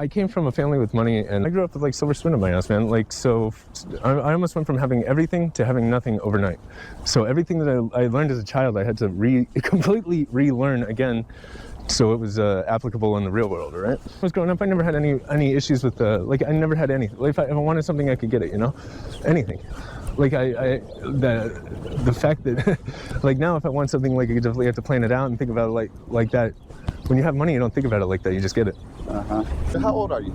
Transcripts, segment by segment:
I came from a family with money, and I grew up with like silver spoon in my ass, man. Like, so I almost went from having everything to having nothing overnight. So everything that I learned as a child, I had to completely relearn again. So it was applicable in the real world, right? When I was growing up, I never had any issues with like I never had anything. Like, if I wanted something, I could get it, you know, anything. Like the fact that like now if I want something, like, you definitely have to plan it out and think about it like that. When you have money, you don't think about it like that. You just get it. So how old are you?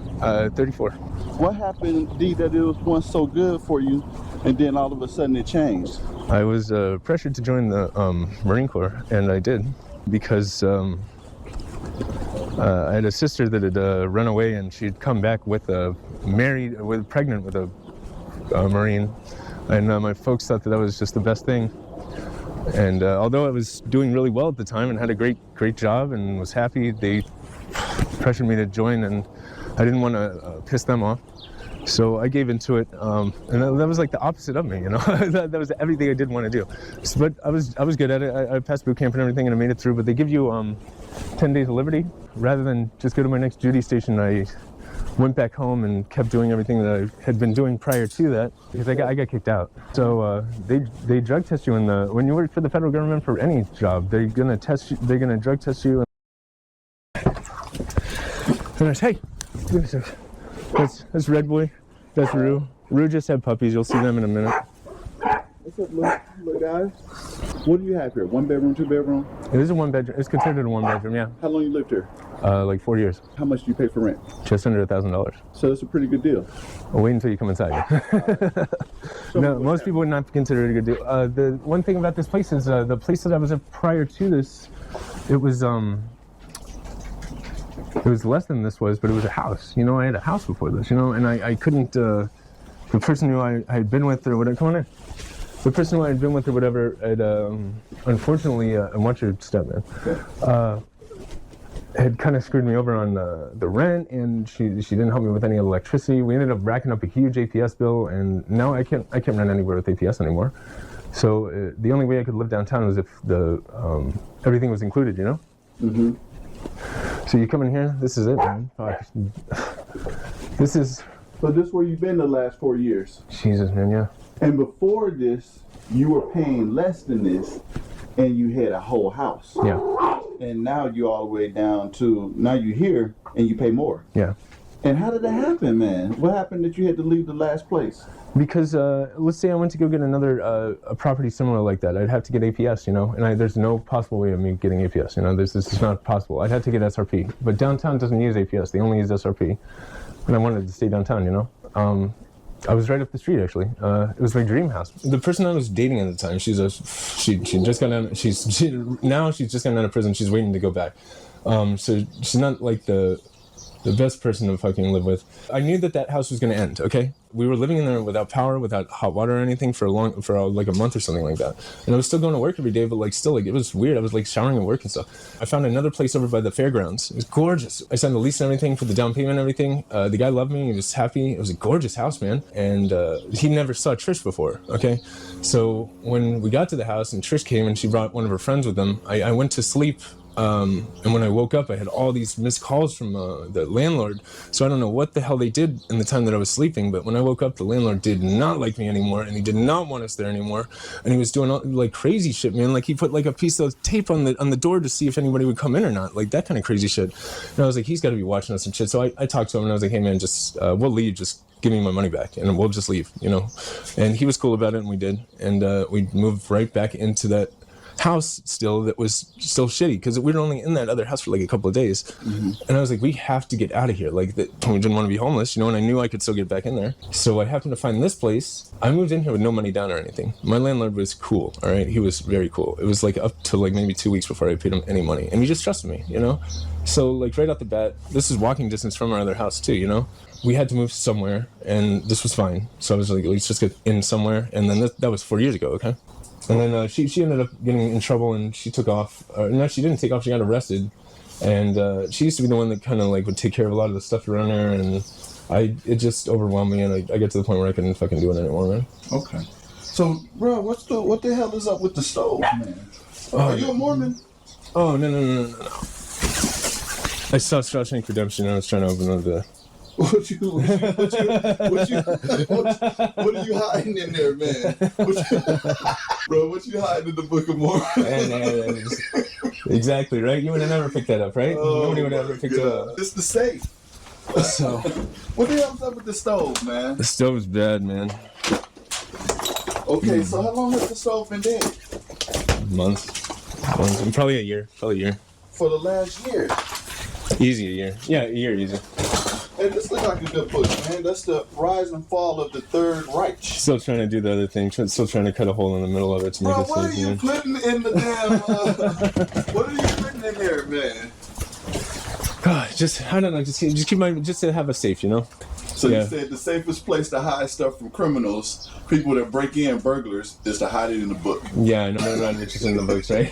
34. What happened, D, that it was once so good for you, and then all of a sudden it changed? I was pressured to join the Marine Corps, and I did because I had a sister that had run away, and she'd come back pregnant with a Marine, and my folks thought that was just the best thing. And although I was doing really well at the time and had a great job and was happy, they pressured me to join, and I didn't want to piss them off. So I gave into it, and that was like the opposite of me, you know. that was everything I didn't want to do. But I was good at it. I passed boot camp and everything, and I made it through. But they give you 10 days of liberty. Rather than just go to my next duty station, I went back home and kept doing everything that I had been doing prior to that, because I got kicked out. So they drug test you when you work for the federal government for any job. They're gonna test you. They're gonna drug test you. And I say, hey, that's Red Boy. That's Rue. Rue just had puppies. You'll see them in a minute. What's up, little guys? What do you have here? 1 bedroom, 2 bedroom? It is a 1 bedroom. It's considered a 1 bedroom, yeah. How long you lived here? Like 4 years. How much do you pay for rent? Just under $1,000. So that's a pretty good deal. Well, wait until you come inside. No, most people would not consider it a good deal. The one thing about this place is the place that I was at prior to this, it was less than this was, but it was a house. You know, I had a house before this, you know, and I couldn't, the person who I had been with or whatever, come on in. The person who I had been with or whatever had, unfortunately, and watch your step, man, had kind of screwed me over on the rent, and she didn't help me with any electricity. We ended up racking up a huge APS bill, and now I can't rent anywhere with APS anymore. So the only way I could live downtown was if everything was included, you know? Mm-hmm. So you come in here, this is it, man. Fuck. This is... So this is where you've been the last 4 years? Jesus, man, yeah. And before this, you were paying less than this, and you had a whole house. Yeah. And now you're all the way down to, now you're here, and you pay more. Yeah. And how did that happen, man? What happened that you had to leave the last place? Because let's say I went to go get another a property similar like that, I'd have to get APS, you know, and there's no possible way of me getting APS, you know, this is not possible. I'd have to get SRP, but downtown doesn't use APS, they only use SRP, and I wanted to stay downtown, you know. I was right up the street, actually. It was my dream house. The person I was dating at the time, she just got out. Now she's just gotten out of prison. She's waiting to go back. So she's not like the best person to fucking live with. I knew that house was going to end. Okay, we were living in there without power, without hot water or anything for like a month or something like that. And I was still going to work every day, but like still, like it was weird. I was like showering at work and stuff. I found another place over by the fairgrounds. It was gorgeous. I signed the lease and everything for the down payment and everything. The guy loved me. He was happy. It was a gorgeous house, man. And he never saw Trish before. Okay, so when we got to the house and Trish came and she brought one of her friends with them, I went to sleep. And when I woke up, I had all these missed calls from the landlord. So I don't know what the hell they did in the time that I was sleeping. But when I woke up, the landlord did not like me anymore, and he did not want us there anymore. And he was doing all, like crazy shit, man. Like he put like a piece of tape on the door to see if anybody would come in or not. Like that kind of crazy shit. And I was like, he's got to be watching us and shit. So I talked to him and I was like, hey man, just we'll leave. Just give me my money back and we'll just leave, you know. And he was cool about it, and we did. And we moved right back into that house still that was still shitty because we were only in that other house for like a couple of days. Mm-hmm. And I was like, we have to get out of here. Like that, we didn't want to be homeless, you know, and I knew I could still get back in there. So I happened to find this place. I moved in here with no money down or anything. My landlord was cool, all right? He was very cool. It was like up to like maybe 2 weeks before I paid him any money. And he just trusted me, you know? So like right off the bat, this is walking distance from our other house too, you know? We had to move somewhere and this was fine. So I was like, let's just get in somewhere. And then that was 4 years ago, okay? And then she ended up getting in trouble and she took off. No, she didn't take off. She got arrested. And she used to be the one that kind of like would take care of a lot of the stuff around her. And it just overwhelmed me. And I get to the point where I couldn't fucking do it anymore, man. Okay. So, bro, what the hell is up with the stove, man? Are you a Mormon? Oh, no. I saw Shawshank Redemption and I was trying to open up the... What are you hiding in there, man? Bro, what you hiding in the Book of Mormon? Exactly, right? You would have never picked that up, right? Oh, Nobody would have ever picked it up. It's the safe. So, what the hell's up with the stove, man? the stove is bad, man. Okay, so how long has the stove been dead? Months. Probably a year. For the last year. Easy, a year. Yeah, a year, easy. Hey, this looks like a good book, man. That's the rise and fall of the Third Reich. Still trying to do the other thing. Still trying to cut a hole in the middle of it to make it What are safe, you man. putting in the damn, what are you putting in there, man? I don't know, just to have a safe, you know? So you said the safest place to hide stuff from criminals, people that break in, burglars, is to hide it in the book. Yeah, no, I'm not interested in the books, right?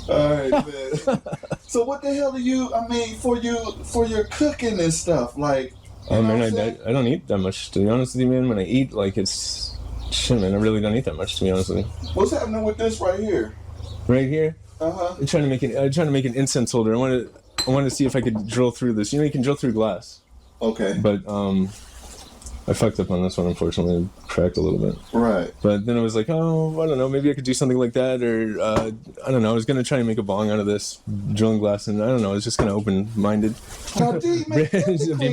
Alright, man. So what the hell do you, for your cooking and stuff, like, Oh man, I don't eat that much, to be honest with you, man. When I eat, like, it's... Shit, man, I really don't eat that much, to be honest with you. What's happening with this right here? Right here? Uh-huh. I'm trying to make an incense holder. I wanted to see if I could drill through this. You know, you can drill through glass. Okay. But, I fucked up on this one, unfortunately. It cracked a little bit. Right. But then I was like, oh, I don't know, maybe I could do something like that, or, I don't know, I was going to try and make a bong out of this drilling glass, and I don't know, I was just kind of open-minded. Now, D, man,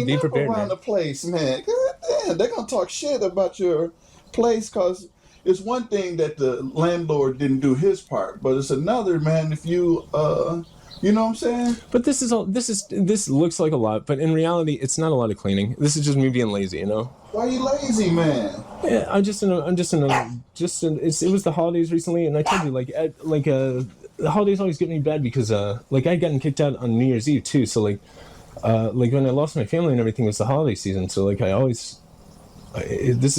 Be prepared, around man. the place, man. God damn, they're going to talk shit about your place, because it's one thing that the landlord didn't do his part, but it's another, man, if you, you know what I'm saying? But this looks like a lot, but in reality, it's not a lot of cleaning. This is just me being lazy, you know? Why are you lazy, man? Yeah, it was the holidays recently, and I told you, the holidays always get me bad because, I'd gotten kicked out on New Year's Eve, too, so, when I lost my family and everything, it was the holiday season, so, this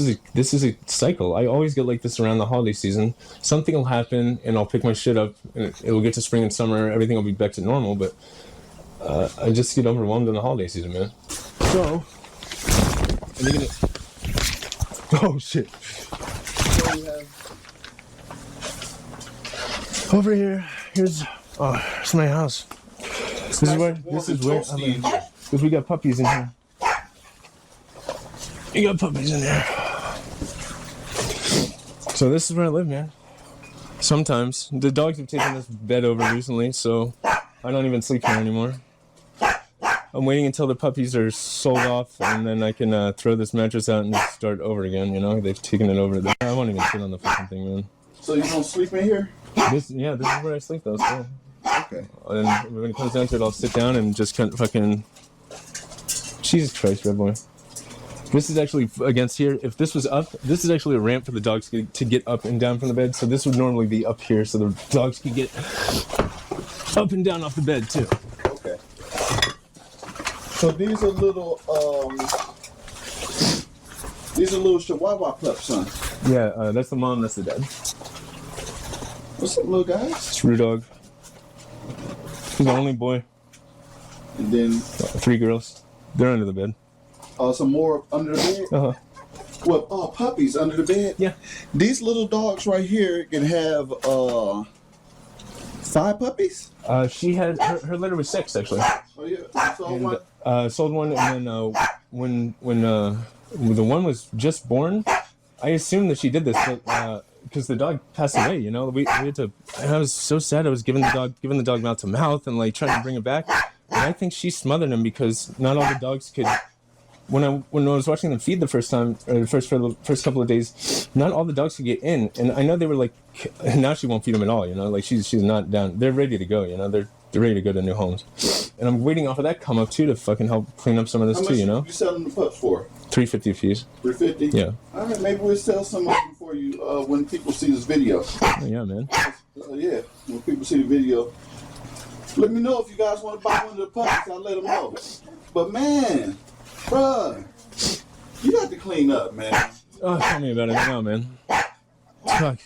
is a cycle. I always get like this around the holiday season. Something will happen, and I'll pick my shit up, and it'll get to spring and summer, everything will be back to normal, but I just get overwhelmed in the holiday season, man. So, are you gonna... Oh, shit. Over here, here's my house. This is where because we got puppies in here. You got puppies in there. So this is where I live, man. Sometimes. The dogs have taken this bed over recently, so I don't even sleep here anymore. I'm waiting until the puppies are sold off, and then I can throw this mattress out and start over again, you know? They've taken it over. I won't even sit on the fucking thing, man. So you don't sleep in here? This is where I sleep, though, so. Okay. And when it comes down to it, I'll sit down and just kind of fucking... Jesus Christ, Red Boy. This is actually against here. If this was up, this is actually a ramp for the dogs to get up and down from the bed. So this would normally be up here so the dogs could get up and down off the bed too. Okay. So these are little Chihuahua pups, son. Yeah, that's the mom, that's the dad. What's up, little guys? It's Roo Dog. He's the only boy. And then 3 girls. They're under the bed. Some more under the bed? Uh-huh. Well, puppies under the bed? Yeah. These little dogs right here can have 5 puppies? She had, her litter was 6 actually. Oh yeah. So Sold one, and then when the one was just born, I assumed that she did this, but because the dog passed away, you know, we had to. And I was so sad. I was giving the dog mouth to mouth and trying to bring it back. And I think she smothered him because not all the dogs could. When I was watching them feed the first time, or for the first couple of days, not all the dogs could get in, and I know they were now she won't feed them at all, you know, she's not down. They're ready to go, you know, they're ready to go to new homes, and I'm waiting off of that come up too to fucking help clean up some of this too, you know. You selling the pups for? $350 a piece. $350? Yeah. All right, maybe we'll sell some of them for you when people see this video. Oh, yeah, man. Yeah, when people see the video, let me know if you guys want to buy one of the puppies. I'll let them know. But man. Bruh, you got to clean up, man. Oh, tell me about it now, man. Fuck.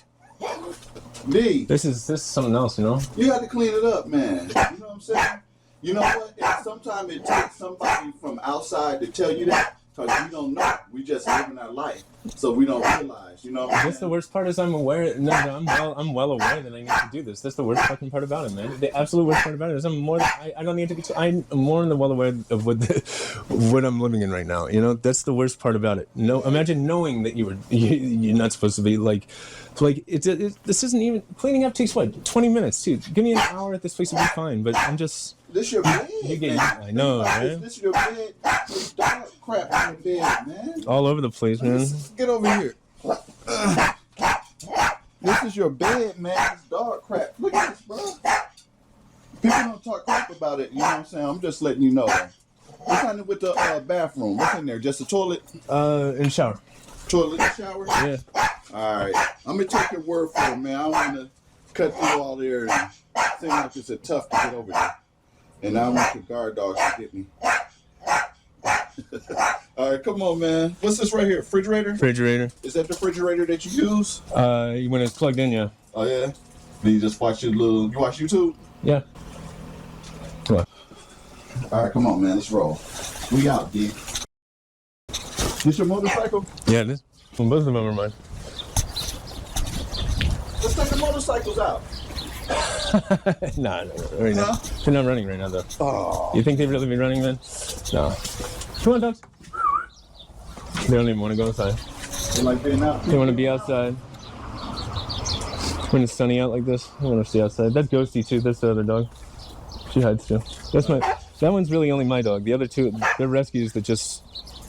D. This is something else, you know? You got to clean it up, man. You know what I'm saying? You know what? And sometimes it takes somebody from outside to tell you that. because we don't know. We just living our life, so we don't realize. You know. That's the worst part is I'm aware. No, I'm well aware that I need to do this. That's the worst fucking part about it, man. The absolute worst part about it is I don't need to get. I'm more than well aware of what I'm living in right now. You know, that's the worst part about it. No, imagine knowing that you're not supposed to be like this isn't even cleaning up takes what 20 minutes, dude. Give me an hour at this place will be fine. But I'm just. This your bed. I know, man. This your bed. There's dog crap on the bed, man. All over the place, man. Get over here. This is your bed, man. It's dog crap. Look at this, bro. People don't talk crap about it. You know what I'm saying? I'm just letting you know. What's happening with the bathroom? What's in there? Just a toilet? And shower. Toilet and shower? Yeah. All right. I'm gonna take your word for it, man. I want to cut through all there and seem like it's a tough to get over there. And I want your guard dogs to get me. All right, come on, man. What's this right here? Refrigerator? Refrigerator. Is that the refrigerator that you use? When it's plugged in, yeah. Oh, yeah? Then you just watch you watch YouTube? Yeah. What? All right, come on, man. Let's roll. We out, D. This your motorcycle? Yeah, it is. Well, both of them are mine. Let's take the motorcycles out. No, right now. They're not running right now, though. Oh. You think they'd really be running then? No. Come on, dogs. They don't even want to go outside. They like being out? They want to be outside. When it's sunny out like this, I want to stay outside. That's Ghosty, too. That's the other dog. She hides, too. That one's really only my dog. The other two, they're rescues that just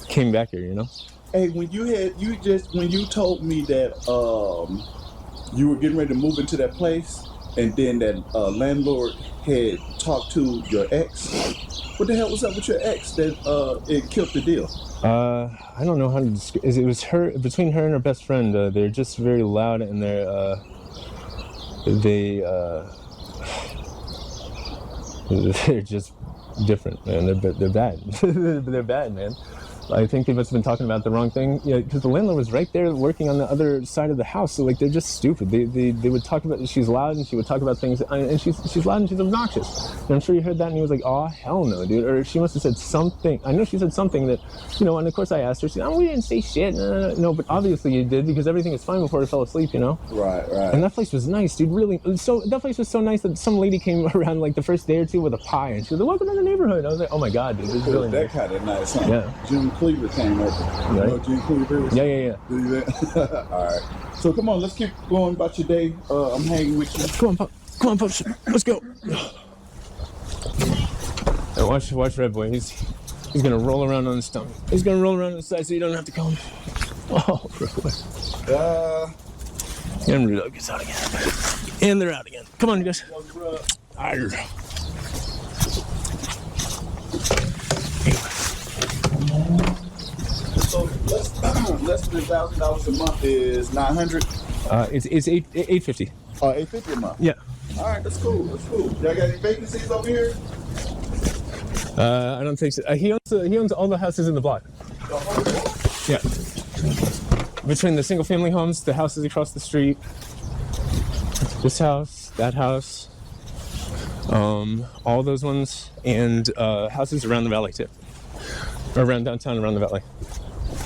came back here, you know? Hey, when you told me that you were getting ready to move into that place, and then that landlord had talked to your ex. What the hell was up with your ex that it killed the deal? I don't know how to describe it. It was between her and her best friend. They're just very loud and they're just different, man. They're bad. They're bad, man. I think they must have been talking about the wrong thing. Yeah, because the landlord was right there working on the other side of the house. So like they're just stupid. They would talk about she's loud and she would talk about things and she's loud and she's obnoxious. And I'm sure you heard that and he was like, oh hell no, dude. Or she must have said something. I know she said something that, you know. And of course I asked her. She said, oh, we didn't say shit. No, but obviously you did because everything was fine before I fell asleep, you know. Right. And that place was nice, dude. Really. So that place was so nice that some lady came around like the first day or two with a pie and she was like, welcome to the neighborhood. I was like, oh my god, dude. This is really that nice. kind of nice, huh? Yeah. Jim Cleaver came over. Right. You know Jim Cleaver? Yeah. All right. So come on, let's keep going about your day. I'm hanging with you. Come on, Pups. Let's go. Hey, watch Red Boy. He's gonna roll around on his stomach. He's gonna roll around on the side so you don't have to come. Oh, Red Boy. And Rudolph gets out again. And they're out again. Come on, you guys. Arr. So less than $1,000 a month is $900. It's $850. $850 a month. Yeah. All right, that's cool. Y'all got any vacancies over here? I don't think so. He owns all the houses in the block. The whole block? Yeah. Between the single family homes, the houses across the street, this house, that house, all those ones, and houses around the valley too. Around downtown, around the valley.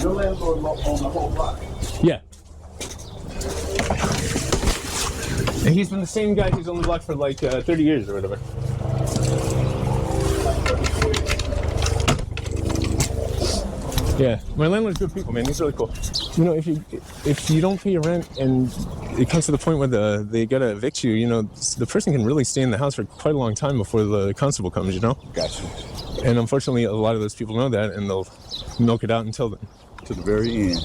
Your landlord on the whole block? Yeah. And he's been the same guy who's on the block for like 30 years or whatever. Yeah, my landlord's good people, man. He's really cool. You know, if you don't pay your rent and it comes to the point where they gotta evict you, you know, the person can really stay in the house for quite a long time before the constable comes, you know? Gotcha. And unfortunately, a lot of those people know that, and they'll milk it out until then. To the very end.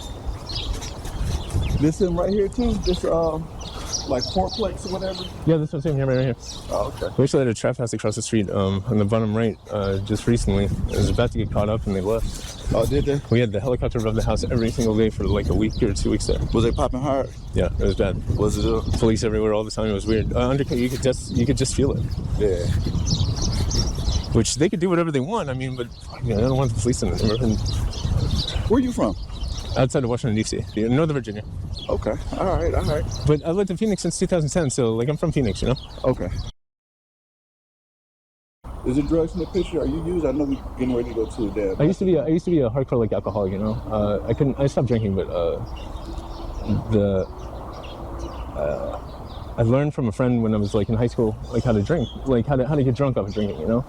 This him right here too? This like fourplex or whatever? Yeah, this one's right here. Oh, okay. We actually had a trap house across the street on the bottom right just recently. It was about to get caught up and they left. Oh, did they? We had the helicopter above the house every single day for like a week or 2 weeks there. Was they popping hard? Yeah, it was bad. Was it? Police everywhere all the time. It was weird. Undercut, you could just feel it. Yeah. Which they could do whatever they want. I mean, but you know, I don't want the police in the neighborhood. Where are you from? Outside of Washington, D.C., Northern Virginia. Okay. All right. But I've lived in Phoenix since 2010, so like I'm from Phoenix, you know? Okay. Is it drugs in the picture? Are you used? I know we're getting ready to go to a damn. I used to be a hardcore like alcoholic, you know. I stopped drinking, but I learned from a friend when I was like in high school, like how to drink, like how to get drunk off of drinking, you know.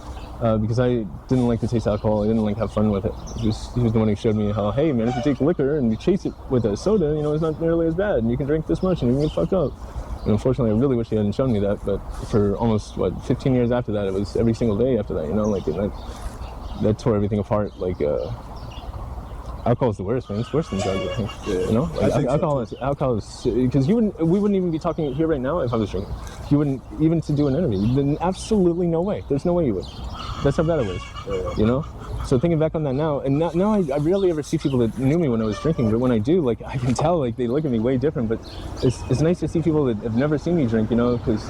Because I didn't like to taste alcohol, I didn't like have fun with it. He was the one who showed me how, hey man, if you take liquor and you chase it with a soda, you know, it's not nearly as bad, and you can drink this much and you can get fucked up. And unfortunately, I really wish he hadn't shown me that, but for almost, 15 years after that, it was every single day after that, you know, like, and that tore everything apart. Like, alcohol is the worst, man. It's worse than drugs, I think. Yeah, you know? Like, alcohol is, because we wouldn't even be talking here right now if I was drinking. You wouldn't, even to do an interview, then absolutely no way. There's no way you would. That's how bad it was, you know? So thinking back on that now, and now I rarely ever see people that knew me when I was drinking, but when I do, like, I can tell, like, they look at me way different, but it's nice to see people that have never seen me drink, you know, because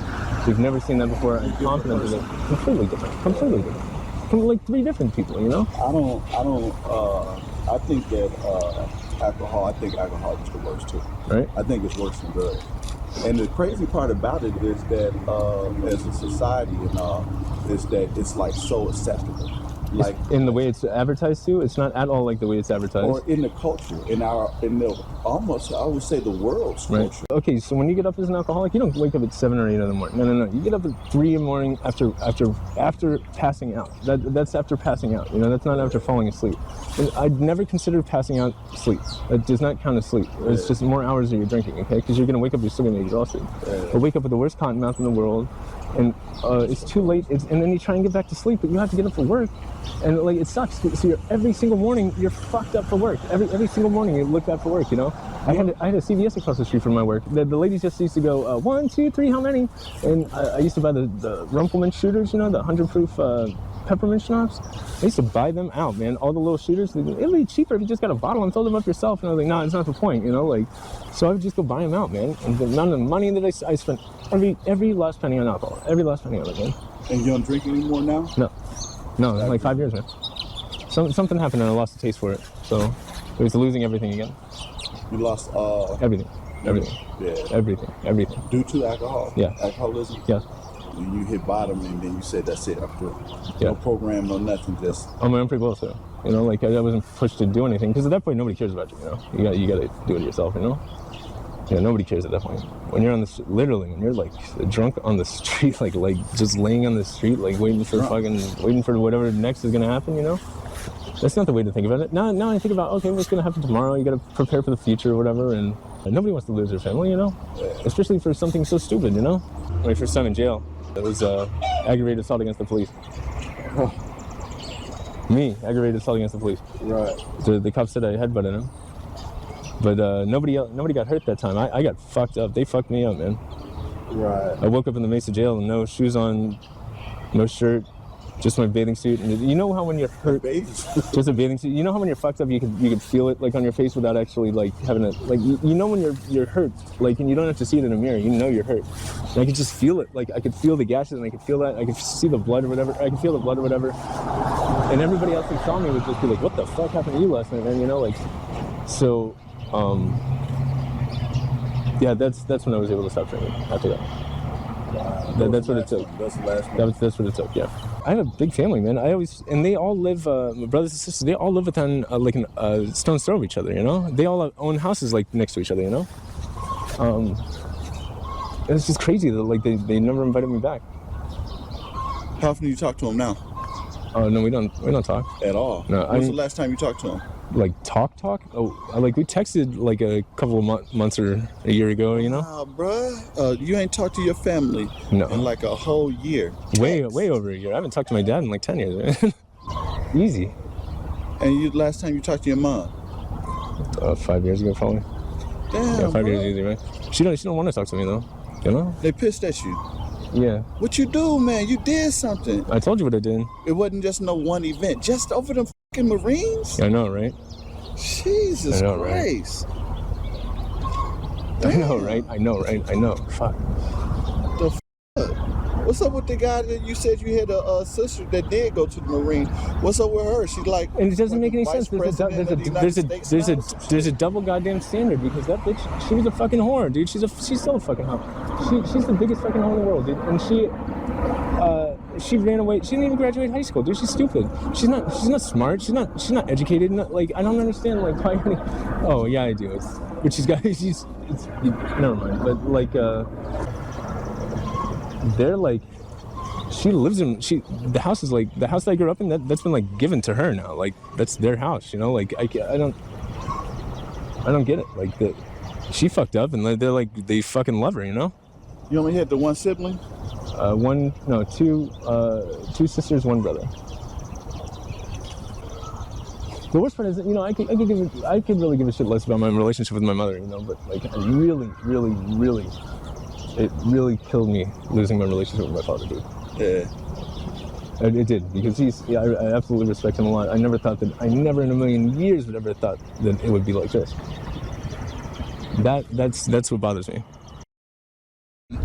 they've never seen that before. I'm confident that it's completely different. From, like, 3 different people, you know? I think that alcohol is the worst too. Right? I think it's worse than drugs. And the crazy part about it is that as a society and all, is that it's like so acceptable. Like in the way it's advertised to, it's not at all like the way it's advertised. Or in the culture, in the almost, I would say, the world's right. culture. Okay, so when you get up as an alcoholic, you don't wake up at 7 or 8 in the morning. No. You get up at 3 in the morning after passing out. That's after passing out. You know, that's not after falling asleep. And I'd never consider passing out sleep. That does not count as sleep. It's just more hours that you're drinking, okay? Because you're gonna wake up, you're still gonna be exhausted. But wake up with the worst cotton mouth in the world, and it's too late. And then you try and get back to sleep, but you have to get up for work. And like it sucks. So every single morning you're fucked up for work. Every single morning you look bad for work. You know, I had a CVS across the street from my work. The ladies just used to go 1, 2, 3, how many? And I used to buy the Rumpelman shooters. You know, the 100 proof peppermint schnapps. I used to buy them out, man. All the little shooters. It'd be cheaper if you just got a bottle and filled them up yourself. And I was like, nah, it's not the point. You know, like, so I would just go buy them out, man. And the amount of money that I spent every last penny on alcohol, every last penny on it, man. And you don't drink anymore now? No, like 5 years, man. Something happened and I lost the taste for it. So it was losing everything again. You lost everything. Yeah. Everything. Due to alcohol? Yeah. Alcoholism? Yes. You hit bottom and then you said, that's it, I'm through. Yeah. No program, no nothing, just... I'm pretty close though. You know, like I wasn't pushed to do anything because at that point nobody cares about you. You know, you got to do it yourself. You know. Yeah, nobody cares at that point. When you're on the literally, when you're like drunk on the street, like just laying on the street, like waiting for whatever next is gonna happen, you know. That's not the way to think about it. Now I think about, okay, what's gonna happen tomorrow? You gotta prepare for the future or whatever, and nobody wants to lose their family, you know. Especially for something so stupid, you know. My first time in jail, it was aggravated assault against the police. Me, aggravated assault against the police. Right. The cop said I headbutted him. But nobody got hurt that time. I got fucked up. They fucked me up, man. Right. I woke up in the Mesa jail, no shoes on, no shirt, just my bathing suit. And you know how when you're hurt, just a bathing suit. You know how when you're fucked up, you can feel it like on your face without actually like having it. Like you know when you're hurt, like, and you don't have to see it in a mirror. You know you're hurt. And I could just feel it. Like I could feel the gashes, and I could feel that. I could see the blood or whatever. I could feel the blood or whatever. And everybody else that saw me would just be like, "What the fuck happened to you last night, man?" You know, like so. Yeah, that's when I was able to stop drinking after that. Wow. That's what it took. That's the last one. That's what it took, yeah. I have a big family, man. And they all live, my brothers and sisters, they all live within like a stone's throw of each other, you know? They all own houses like next to each other, you know? It's just crazy that like they never invited me back. How often do you talk to them now? Oh, no, we don't talk. At all? No. When's the last time you talked to them? Like talk? Oh, like we texted like a couple of months or a year ago, you know? Wow, bruh. You ain't talked to your family in like a whole year. Way over a year. I haven't talked to my dad in like 10 years. Easy. And last time you talked to your mom? 5 years ago, probably. Damn, yeah, 5 years easy, man. She don't want to talk to me though, you know? They pissed at you? Yeah. What you do, man? You did something. I told you what I did. It wasn't just no one event. Just over them fucking Marines? Yeah, I know, right? Jesus Christ. Right? I know, right? I know. Fuck. The fuck? What's up with the guy that you said you had a sister that did go to the Marines? What's up with her? She's like, and it doesn't make any sense. There's a double goddamn standard because that bitch, she was a fucking whore, dude. She's still a fucking hoe. She's the biggest fucking hoe in the world, dude. And she ran away. She didn't even graduate high school, dude. She's stupid. She's not smart. She's not educated. Like, I don't understand, like, why. Oh yeah, I do. But she's never mind. But like, they're like, she lives in the house is like the house that I grew up in. That's been like given to her now. Like, that's their house. You know, like I don't get it. Like she fucked up, and they're like, they fucking love her. You know. You only had the one sibling? Two sisters, one brother. The worst part is that, you know, I could really give a shit less about my relationship with my mother, you know, but like, I really, it really killed me losing my relationship with my father, dude. It did, because I absolutely respect him a lot. I never in a million years would ever thought that it would be like this. That's what bothers me.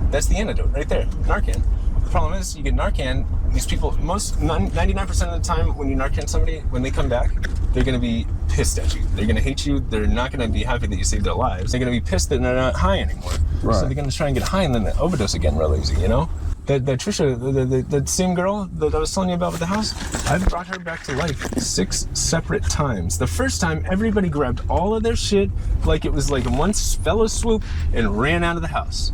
That's the antidote right there, Narcan. The problem is, you get Narcan, these people, 99% of the time when you Narcan somebody, when they come back, they're going to be pissed at you. They're going to hate you. They're not going to be happy that you saved their lives. They're going to be pissed that they're not high anymore. Right. So they're going to try and get high and then overdose again real easy, you know? That Trisha, the same girl that I was telling you about with the house, I brought her back to life 6 separate times. The first time, everybody grabbed all of their shit like it was like one fellow swoop and ran out of the house.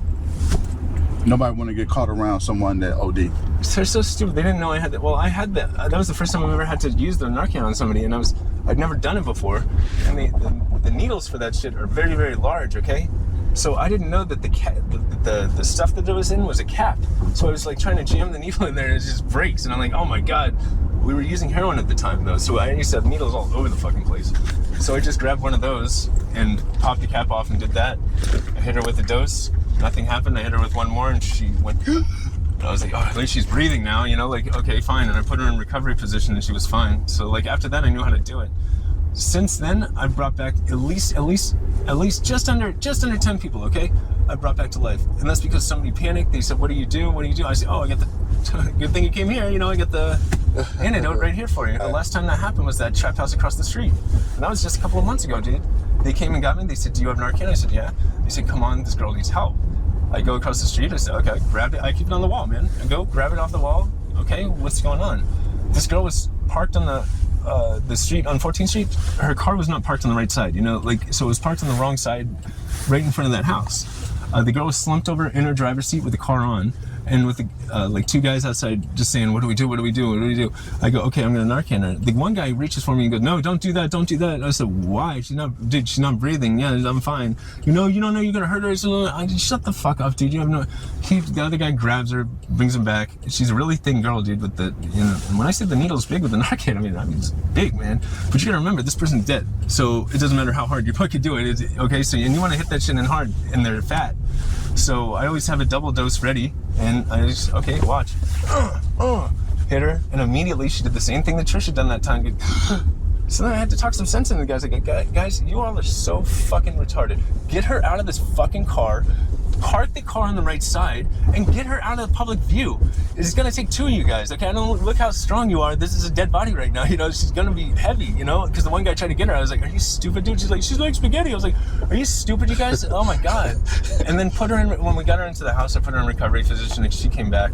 Nobody want to get caught around someone that OD. They're so stupid. They didn't know I had that. Well, I had that. That was the first time I've ever had to use the Narcan on somebody, and I'd never done it before. And the needles for that shit are very, very large. Okay, so I didn't know that the stuff that it was in was a cap. So I was like trying to jam the needle in there, and it just breaks. And I'm like, oh my god. We were using heroin at the time though, so I used to have needles all over the fucking place. So I just grabbed one of those and popped the cap off and did that. I hit her with a dose. Nothing happened. I hit her with one more and she went, and I was like, oh, at least she's breathing now, you know, like, okay, fine. And I put her in recovery position and she was fine. So like after that, I knew how to do it. Since then, I've brought back at least just under 10 people, okay? I brought back to life. And that's because somebody panicked. They said, what do you do? What do you do? I said, oh, I got the, good thing you came here, you know, I got the antidote right here for you. The last time that happened was that trap house across the street. And that was just a couple of months ago, dude. They came and got me. They said, do you have Narcan? I said, yeah. They said, come on, this girl needs help. I go across the street. I said, okay, grabbed it. I keep it on the wall, man. I go, grab it off the wall. Okay, what's going on? This girl was parked on the street on 14th Street. Her car was not parked on the right side, you know, like, so it was parked on the wrong side, right in front of that house. The girl was slumped over in her driver's seat with the car on, and with like 2 guys outside just saying, what do we do? What do we do? What do we do? I go, okay, I'm gonna Narcan her. The one guy reaches for me and goes, no, don't do that, don't do that. I said, why? She's not breathing. Yeah, I'm fine. You don't know you're gonna hurt her. So I said, shut the fuck up, dude. You have no. The other guy grabs her, brings him back. She's a really thin girl, dude. With the, you know, and when I say the needle's big with the Narcan, I mean it's big, man. But you gotta remember, this person's dead, so it doesn't matter how hard you fucking do it. Okay, so and you want to hit that shit in hard, and they're fat. So I always have a double dose ready, and I just, okay, watch. Hit her, and immediately she did the same thing that Trisha done that time. So then I had to talk some sense into the guys. Like, guys, you all are so fucking retarded. Get her out of this fucking car, park the car on the right side, and get her out of the public view. It's gonna take 2 of you guys, okay? I don't look how strong you are. This is a dead body right now, you know? She's gonna be heavy, you know? Because the one guy tried to get her. I was like, are you stupid, dude? She's like spaghetti. I was like, are you stupid, you guys? Oh my God. And then put her in, when we got her into the house, I put her in recovery position, and she came back.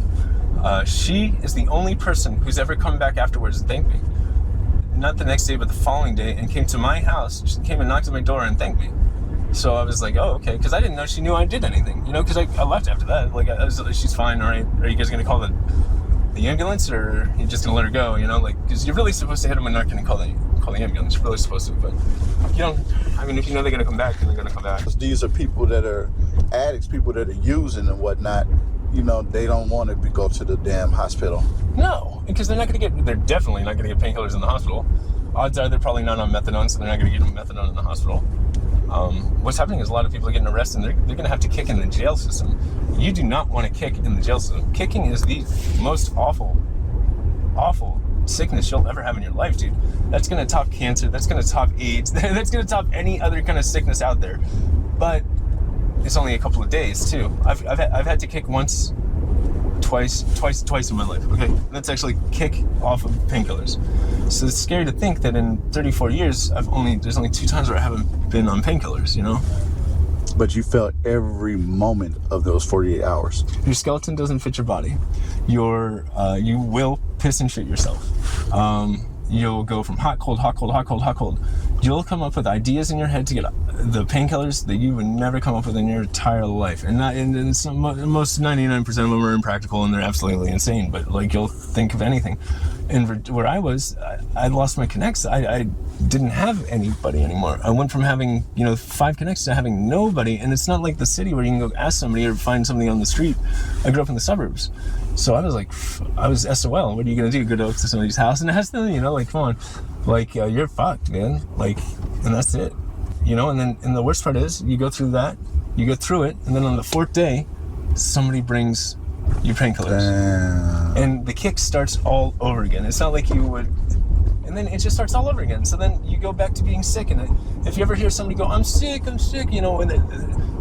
She is the only person who's ever come back afterwards and thanked me. Not the next day, but the following day, and came to my house. She came and knocked at my door and thanked me. So I was like, oh, okay, because I didn't know she knew I did anything, you know, because I left after that. Like, I was like, she's fine, all right. Are you guys going to call the ambulance, or are you just going to let her go, you know? Like, because you're really supposed to hit them when they're not going to call the ambulance. You're really supposed to, but you don't, I mean, if you know they're going to come back, then they're going to come back. These are people that are addicts, people that are using and whatnot. You know, they don't want to go to the damn hospital. No, because they're definitely not going to get painkillers in the hospital. Odds are they're probably not on methadone, so they're not going to get methadone in the hospital. What's happening is a lot of people are getting arrested, and they're going to have to kick in the jail system. You do not want to kick in the jail system. Kicking is the most awful sickness you'll ever have in your life, dude. That's going to top cancer. That's going to top AIDS. That's going to top any other kind of sickness out there. But it's only a couple of days too. I've had to kick twice in my life. Okay, that's actually kick off of painkillers. So it's scary to think that in 34 years, there's only 2 times where I haven't been on painkillers. You know, But you felt every moment of those 48 hours. Your skeleton doesn't fit your body. You will piss and shit yourself. You'll go from hot, cold, hot, cold, hot, cold, hot, cold. You'll come up with ideas in your head to get the painkillers that you would never come up with in your entire life. And most 99% of them are impractical and they're absolutely insane. But like, you'll think of anything. And where I was, I lost my connects. I didn't have anybody anymore. I went from having 5 connects to having nobody. And it's not like the city where you can go ask somebody or find somebody on the street. I grew up in the suburbs. So I was like, I was SOL. What are you going to do? Go to somebody's house and it has to, like, come on. Like, you're fucked, man. Like, and that's it. And the worst part is, you go through that, you go through it, and then on the 4th day, somebody brings you painkillers. And the kick starts all over again. It's not like you would, and then it just starts all over again. So then you go back to being sick. And if you ever hear somebody go, I'm sick, and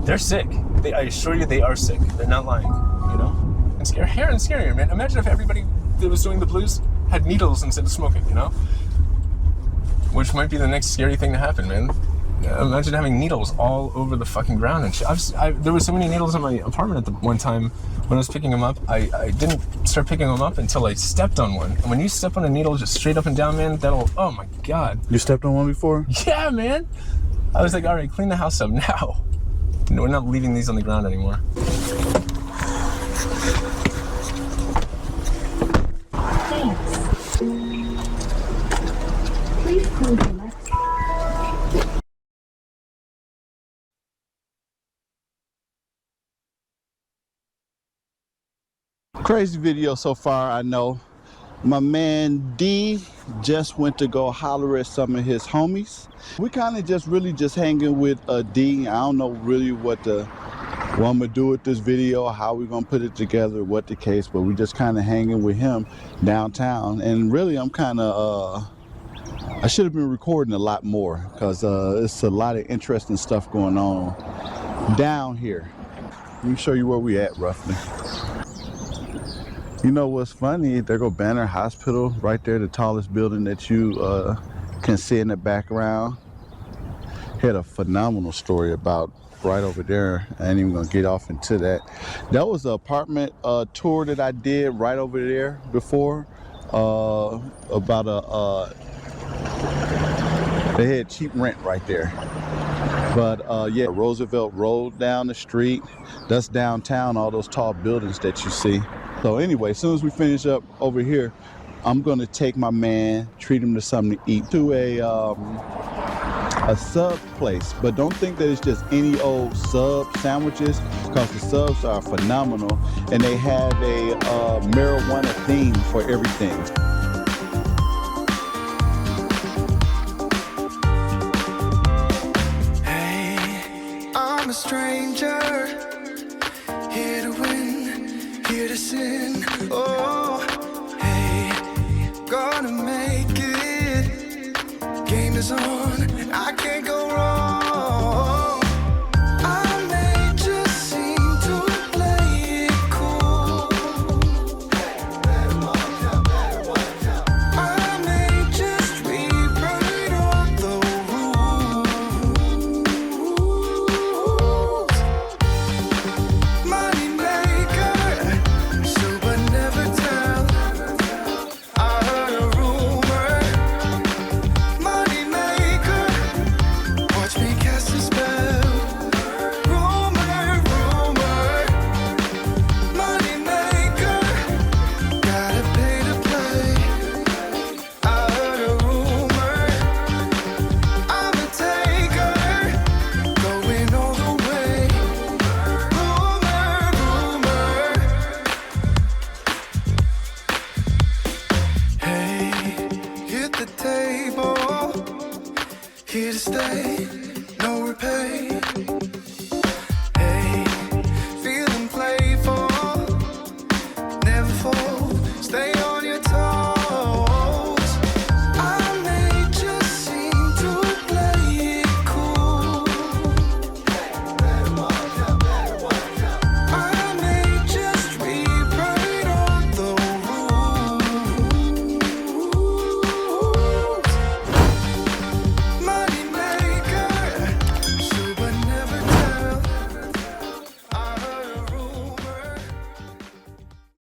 they're sick. I assure you they are sick. They're not lying, And scarier, man. Imagine if everybody that was doing the blues had needles instead of smoking, Which might be the next scary thing to happen, man. Imagine having needles all over the fucking ground and shit. There was so many needles in my apartment at the one time when I was picking them up. I didn't start picking them up until I stepped on one. And when you step on a needle just straight up and down, man, oh my God. You stepped on one before? Yeah, man. I was like, all right, clean the house up now. No, we're not leaving these on the ground anymore. Thanks. Please close the left. Crazy video so far, I know. My man D just went to go holler at some of his homies. We kind of really just hanging with D. I don't know really what I'm gonna do with this video, how we're gonna put it together, what the case, but we just kind of hanging with him downtown. And really, I'm kind of I should have been recording a lot more because it's a lot of interesting stuff going on down here. Let me show you where we at roughly. You know what's funny? There go Banner Hospital right there, the tallest building that you can see in the background. Had a phenomenal story about right over there. I ain't even gonna get off into that. That was an apartment tour that I did right over there before. They had cheap rent right there. But yeah, Roosevelt Road down the street. That's downtown, all those tall buildings that you see. So anyway, as soon as we finish up over here, I'm gonna take my man, treat him to something to eat, to a sub place. But don't think that it's just any old sub sandwiches, because the subs are phenomenal and they have a marijuana theme for everything. Hey, I'm a stranger, here to win, here to sin. Oh, hey, gonna make it. Game is on, I can't go wrong. I may just seem to play it cool. I may just rewrite all the rules. Money maker, so I never tell. I heard a rumor. Money maker, watch me cast a spell. Rumor, rumor. Money maker, gotta pay to play. I heard a rumor. I'm a taker, going all the way. Rumor, rumor. Hey, hit the table, here to stay.